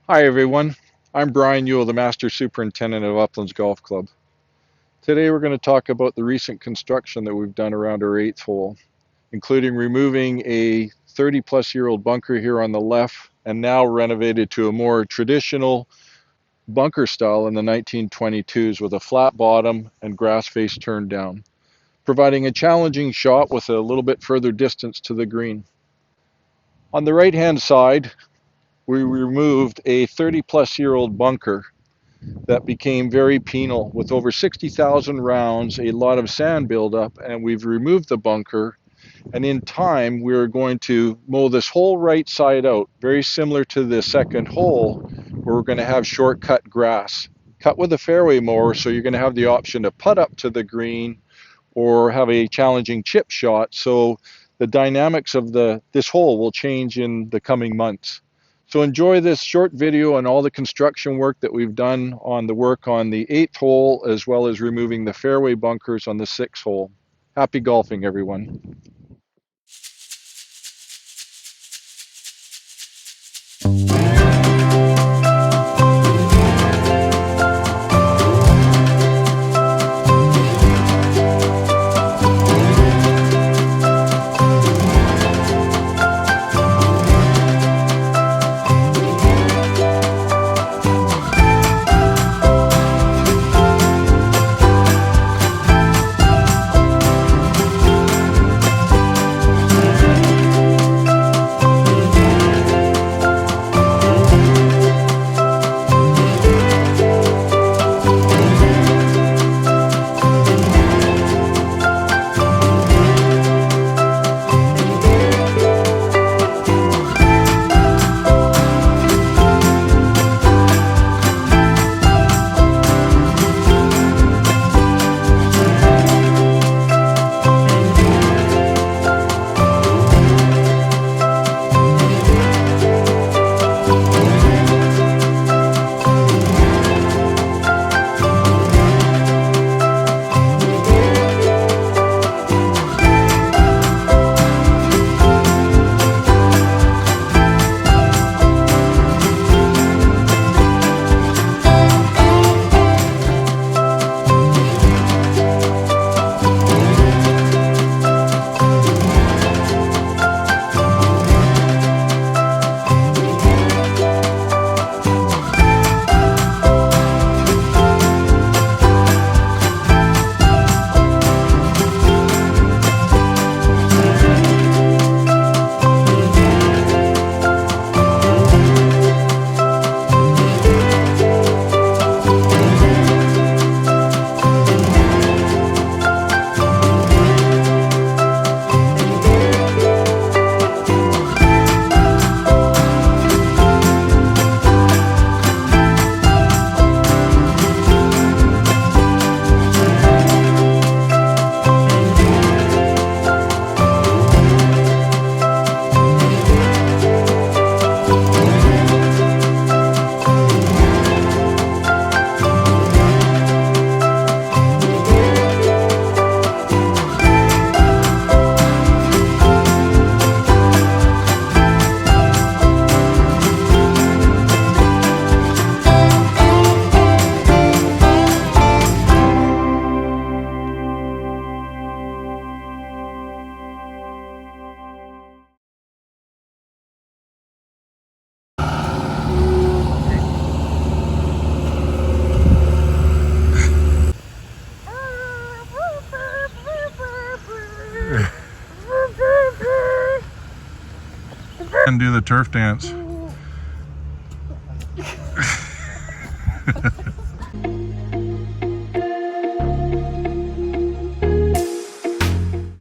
Hi everyone, I'm Brian Youell, the Master Superintendent of Uplands Golf Club. Today we're going to talk about the recent construction that we've done around our 8th hole, including removing a 30-plus-year-old bunker here on the left and now renovated to a more traditional bunker style in the 1922s with a flat bottom and grass face turned down, providing a challenging shot with a little bit further distance to the green. On the right-hand side, we removed a 30-plus-year-old bunker that became very penal with over 60,000 rounds, a lot of sand buildup, and we've removed the bunker. And in time, we're going to mow this whole right side out, very similar to the second hole, where we're going to have shortcut grass. Cut with a fairway mower, so you're going to have the option to putt up to the green or have a challenging chip shot. So the dynamics of this hole will change in the coming months. So enjoy this short video on all the construction work that we've done on the work on the 8th hole, as well as removing the fairway bunkers on the 6th hole. Happy golfing, everyone. And do the turf dance.